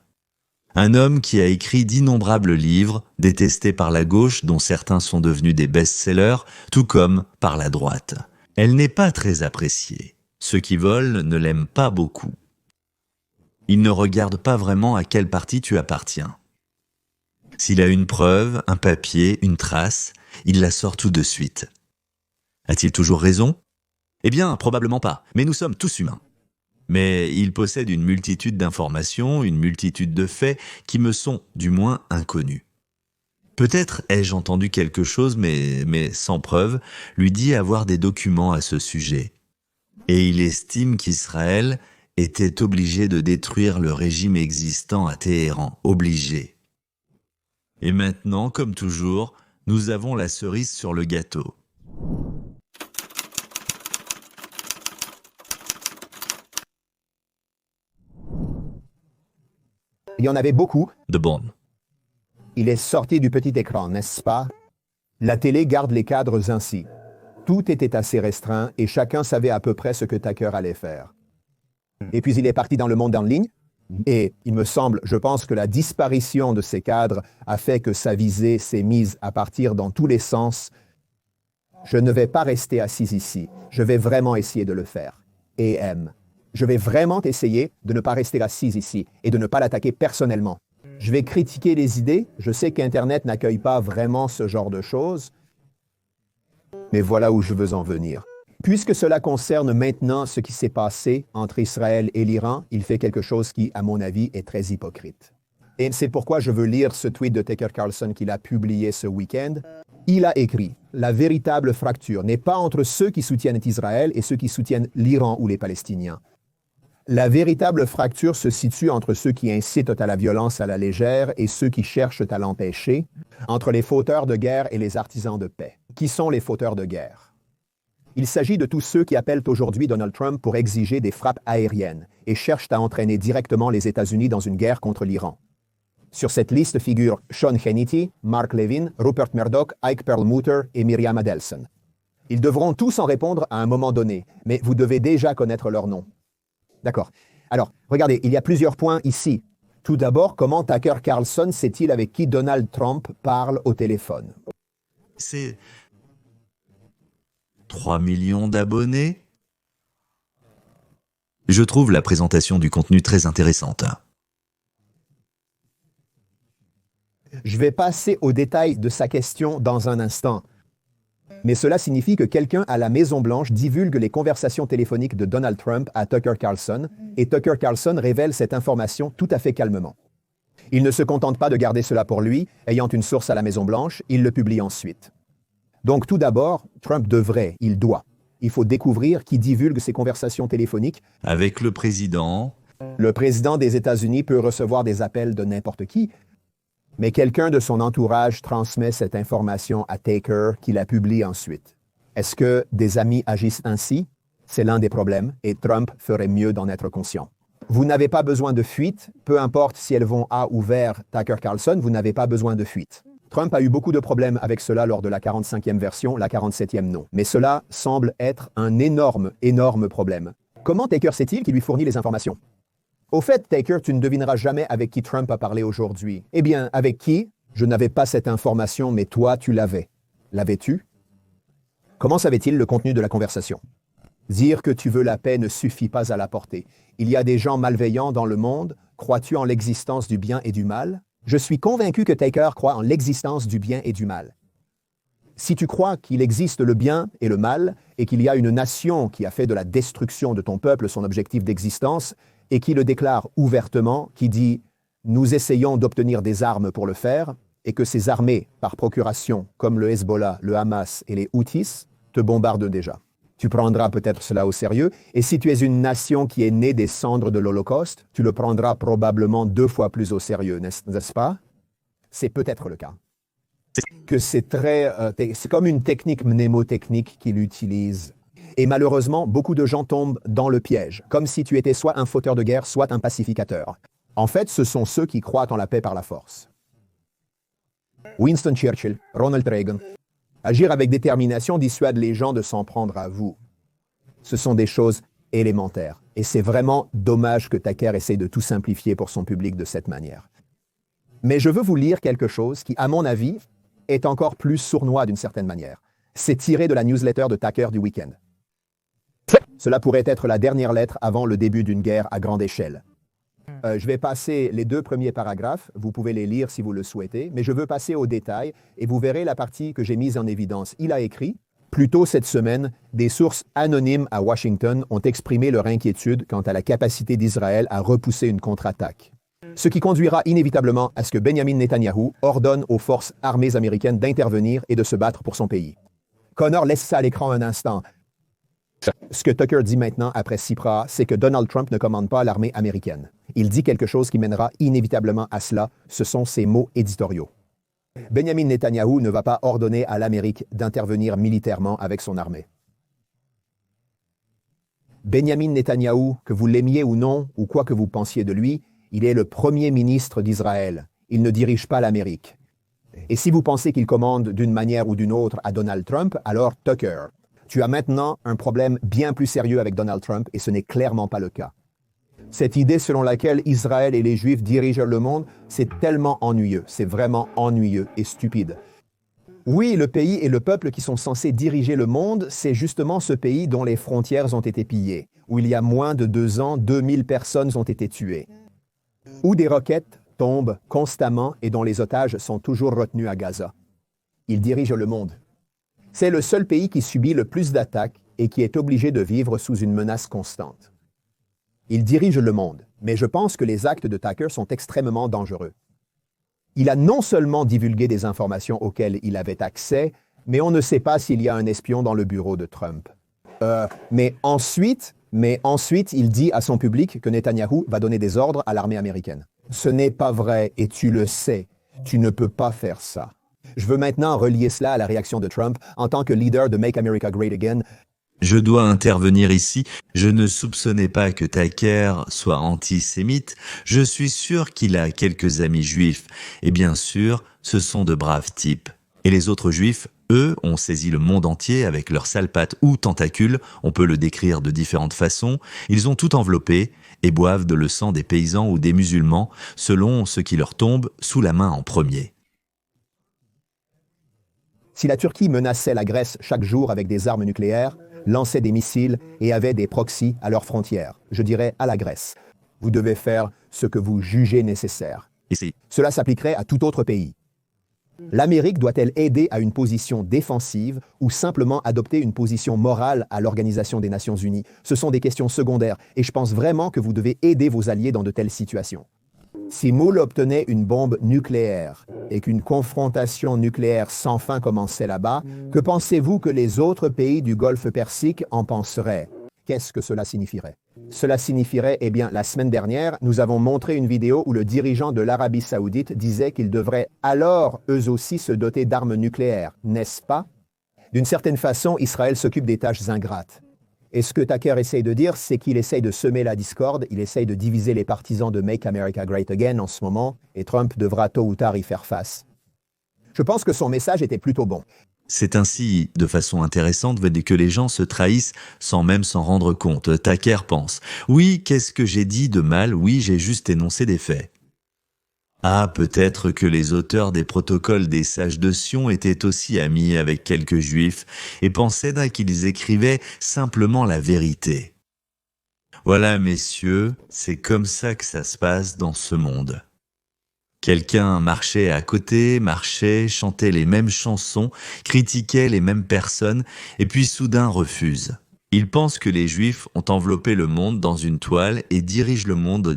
Un homme qui a écrit d'innombrables livres, détestés par la gauche, dont certains sont devenus des best-sellers, tout comme par la droite. Elle n'est pas très appréciée. Ceux qui volent ne l'aiment pas beaucoup. Il ne regarde pas vraiment à quel parti tu appartiens. S'il a une preuve, un papier, une trace, il la sort tout de suite. A-t-il toujours raison? Eh bien, probablement pas, mais nous sommes tous humains. Mais il possède une multitude d'informations, une multitude de faits qui me sont, du moins, inconnus. Peut-être ai-je entendu quelque chose, mais sans preuve, lui dit avoir des documents à ce sujet. Et il estime qu'Israël était obligé de détruire le régime existant à Téhéran, obligé. Et maintenant, comme toujours, nous avons la cerise sur le gâteau. Il y en avait beaucoup. De bon. Il est sorti du petit écran, n'est-ce pas? La télé garde les cadres ainsi. Tout était assez restreint et chacun savait à peu près ce que Tucker allait faire. Et puis il est parti dans le monde en ligne. Et il me semble, je pense que la disparition de ces cadres a fait que sa visée s'est mise à partir dans tous les sens. Je ne vais pas rester assis ici. Je vais vraiment essayer de le faire. Et je vais vraiment essayer de ne pas rester assis ici et de ne pas l'attaquer personnellement. Je vais critiquer les idées. Je sais qu'Internet n'accueille pas vraiment ce genre de choses. Mais voilà où je veux en venir. Puisque cela concerne maintenant ce qui s'est passé entre Israël et l'Iran, il fait quelque chose qui, à mon avis, est très hypocrite. Et c'est pourquoi je veux lire ce tweet de Tucker Carlson qu'il a publié ce week-end. Il a écrit « La véritable fracture n'est pas entre ceux qui soutiennent Israël et ceux qui soutiennent l'Iran ou les Palestiniens. La véritable fracture se situe entre ceux qui incitent à la violence à la légère et ceux qui cherchent à l'empêcher, entre les fauteurs de guerre et les artisans de paix. Qui sont les fauteurs de guerre? Il s'agit de tous ceux qui appellent aujourd'hui Donald Trump pour exiger des frappes aériennes et cherchent à entraîner directement les États-Unis dans une guerre contre l'Iran. Sur cette liste figurent Sean Hannity, Mark Levin, Rupert Murdoch, Ike Perlmutter et Miriam Adelson. Ils devront tous en répondre à un moment donné, mais vous devez déjà connaître leurs noms. D'accord. Alors, regardez, il y a plusieurs points ici. Tout d'abord, comment Tucker Carlson sait-il avec qui Donald Trump parle au téléphone? C'est 3 millions d'abonnés. Je trouve la présentation du contenu très intéressante. Je vais passer aux détails de sa question dans un instant. Mais cela signifie que quelqu'un à la Maison-Blanche divulgue les conversations téléphoniques de Donald Trump à Tucker Carlson, et Tucker Carlson révèle cette information tout à fait calmement. Il ne se contente pas de garder cela pour lui, ayant une source à la Maison-Blanche, il le publie ensuite. Donc tout d'abord, Trump devrait, il doit. Il faut découvrir qui divulgue ces conversations téléphoniques. Avec le président. Le président des États-Unis peut recevoir des appels de n'importe qui, mais quelqu'un de son entourage transmet cette information à Tucker qui la publie ensuite. Est-ce que des amis agissent ainsi? C'est l'un des problèmes et Trump ferait mieux d'en être conscient. Vous n'avez pas besoin de fuite, peu importe si elles vont à ou vers Tucker Carlson, vous n'avez pas besoin de fuite. Trump a eu beaucoup de problèmes avec cela lors de la 45e version, la 47e non. Mais cela semble être un énorme problème. Comment Tucker sait-il qu'il lui fournit les informations? Au fait, Tucker, tu ne devineras jamais avec qui Trump a parlé aujourd'hui. Eh bien, avec qui? Je n'avais pas cette information, mais toi, tu l'avais. L'avais-tu? Comment savait-il le contenu de la conversation? Dire que tu veux la paix ne suffit pas à la porter. Il y a des gens malveillants dans le monde. Crois-tu en l'existence du bien et du mal? Je suis convaincu que Tucker croit en l'existence du bien et du mal. Si tu crois qu'il existe le bien et le mal, et qu'il y a une nation qui a fait de la destruction de ton peuple son objectif d'existence, et qui le déclare ouvertement, qui dit « Nous essayons d'obtenir des armes pour le faire », et que ces armées, par procuration, comme le Hezbollah, le Hamas et les Houthis, te bombardent déjà. Tu prendras peut-être cela au sérieux, et si tu es une nation qui est née des cendres de l'Holocauste, tu le prendras probablement 2 fois plus au sérieux, n'est-ce pas? C'est peut-être le cas. Que c'est comme une technique mnémotechnique qu'il utilise. Et malheureusement, beaucoup de gens tombent dans le piège, comme si tu étais soit un fauteur de guerre, soit un pacificateur. En fait, ce sont ceux qui croient en la paix par la force. Winston Churchill, Ronald Reagan. Agir avec détermination dissuade les gens de s'en prendre à vous. Ce sont des choses élémentaires. Et c'est vraiment dommage que Tucker essaie de tout simplifier pour son public de cette manière. Mais je veux vous lire quelque chose qui, à mon avis, est encore plus sournois d'une certaine manière. C'est tiré de la newsletter de Tucker du week-end. Cela pourrait être la dernière lettre avant le début d'une guerre à grande échelle. Je vais passer les 2 premiers paragraphes, vous pouvez les lire si vous le souhaitez, mais je veux passer aux détails et vous verrez la partie que j'ai mise en évidence. Il a écrit « Plus tôt cette semaine, des sources anonymes à Washington ont exprimé leur inquiétude quant à la capacité d'Israël à repousser une contre-attaque. Ce qui conduira inévitablement à ce que Benjamin Netanyahou ordonne aux forces armées américaines d'intervenir et de se battre pour son pays. » Connor, laisse ça à l'écran un instant. Ce que Tucker dit maintenant après Cypra, c'est que Donald Trump ne commande pas l'armée américaine. Il dit quelque chose qui mènera inévitablement à cela. Ce sont ses mots éditoriaux. Benjamin Netanyahou ne va pas ordonner à l'Amérique d'intervenir militairement avec son armée. Benjamin Netanyahou, que vous l'aimiez ou non, ou quoi que vous pensiez de lui, il est le premier ministre d'Israël. Il ne dirige pas l'Amérique. Et si vous pensez qu'il commande d'une manière ou d'une autre à Donald Trump, alors Tucker. Tu as maintenant un problème bien plus sérieux avec Donald Trump et ce n'est clairement pas le cas. Cette idée selon laquelle Israël et les Juifs dirigent le monde, c'est tellement ennuyeux, c'est vraiment ennuyeux et stupide. Oui, le pays et le peuple qui sont censés diriger le monde, c'est justement ce pays dont les frontières ont été pillées, où il y a moins de 2 ans, 2000 personnes ont été tuées, où des roquettes tombent constamment et dont les otages sont toujours retenus à Gaza. Il dirige le monde. C'est le seul pays qui subit le plus d'attaques et qui est obligé de vivre sous une menace constante. Il dirige le monde, mais je pense que les actes de Tucker sont extrêmement dangereux. Il a non seulement divulgué des informations auxquelles il avait accès, mais on ne sait pas s'il y a un espion dans le bureau de Trump. Mais ensuite, il dit à son public que Netanyahou va donner des ordres à l'armée américaine. Ce n'est pas vrai et tu le sais. Tu ne peux pas faire ça. Je veux maintenant relier cela à la réaction de Trump en tant que leader de Make America Great Again. Je dois intervenir ici. Je ne soupçonnais pas que Tucker soit antisémite. Je suis sûr qu'il a quelques amis juifs. Et bien sûr, ce sont de braves types. Et les autres juifs, eux, ont saisi le monde entier avec leurs sales pattes ou tentacules. On peut le décrire de différentes façons. Ils ont tout enveloppé et boivent de le sang des paysans ou des musulmans, selon ce qui leur tombe sous la main en premier. Si la Turquie menaçait la Grèce chaque jour avec des armes nucléaires, lançait des missiles et avait des proxys à leurs frontières, je dirais à la Grèce, vous devez faire ce que vous jugez nécessaire. Cela s'appliquerait à tout autre pays. L'Amérique doit-elle aider à une position défensive ou simplement adopter une position morale à l'Organisation des Nations Unies? Ce sont des questions secondaires et je pense vraiment que vous devez aider vos alliés dans de telles situations. Si Moule obtenait une bombe nucléaire et qu'une confrontation nucléaire sans fin commençait là-bas, que pensez-vous que les autres pays du Golfe Persique en penseraient? Qu'est-ce que cela signifierait? Cela signifierait, eh bien, la semaine dernière, nous avons montré une vidéo où le dirigeant de l'Arabie Saoudite disait qu'ils devraient alors, eux aussi, se doter d'armes nucléaires, n'est-ce pas? D'une certaine façon, Israël s'occupe des tâches ingrates. Et ce que Tucker essaye de dire, c'est qu'il essaye de semer la discorde, il essaye de diviser les partisans de Make America Great Again en ce moment, et Trump devra tôt ou tard y faire face. Je pense que son message était plutôt bon. C'est ainsi, de façon intéressante, que les gens se trahissent sans même s'en rendre compte. Tucker pense « Oui, qu'est-ce que j'ai dit de mal? Oui, j'ai juste énoncé des faits. » Ah, peut-être que les auteurs des protocoles des sages de Sion étaient aussi amis avec quelques juifs et pensaient qu'ils écrivaient simplement la vérité. Voilà, messieurs, c'est comme ça que ça se passe dans ce monde. Quelqu'un marchait à côté, chantait les mêmes chansons, critiquait les mêmes personnes, et puis soudain refuse. Il pense que les Juifs ont enveloppé le monde dans une toile et dirigent le monde,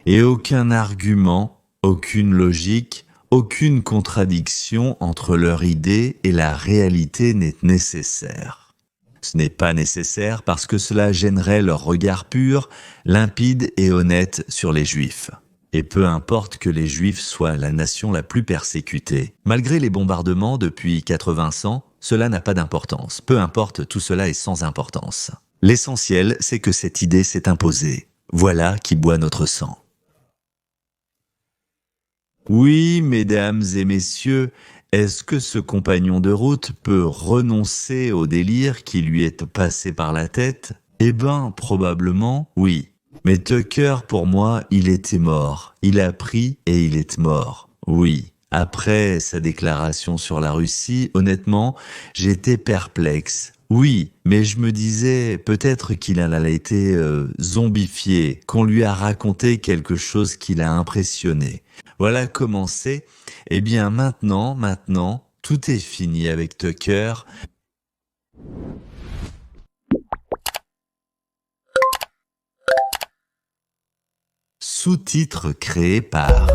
et aucun argument, aucune logique, aucune contradiction entre leur idée et la réalité n'est nécessaire. Ce n'est pas nécessaire parce que cela gênerait leur regard pur, limpide et honnête sur les Juifs. Et peu importe que les Juifs soient la nation la plus persécutée. Malgré les bombardements depuis 80 ans, cela n'a pas d'importance. Peu importe, tout cela est sans importance. L'essentiel, c'est que cette idée s'est imposée. Voilà qui boit notre sang. Oui, mesdames et messieurs, est-ce que ce compagnon de route peut renoncer au délire qui lui est passé par la tête? Eh ben, probablement, oui. Mais Tucker, pour moi, il était mort. Il a pris et il est mort. Oui. Après sa déclaration sur la Russie, honnêtement, j'étais perplexe. Oui, mais je me disais peut-être qu'il a été zombifié, qu'on lui a raconté quelque chose qui l'a impressionné. Voilà comment c'est. Eh bien maintenant, tout est fini avec Tucker. Sous-titres créés par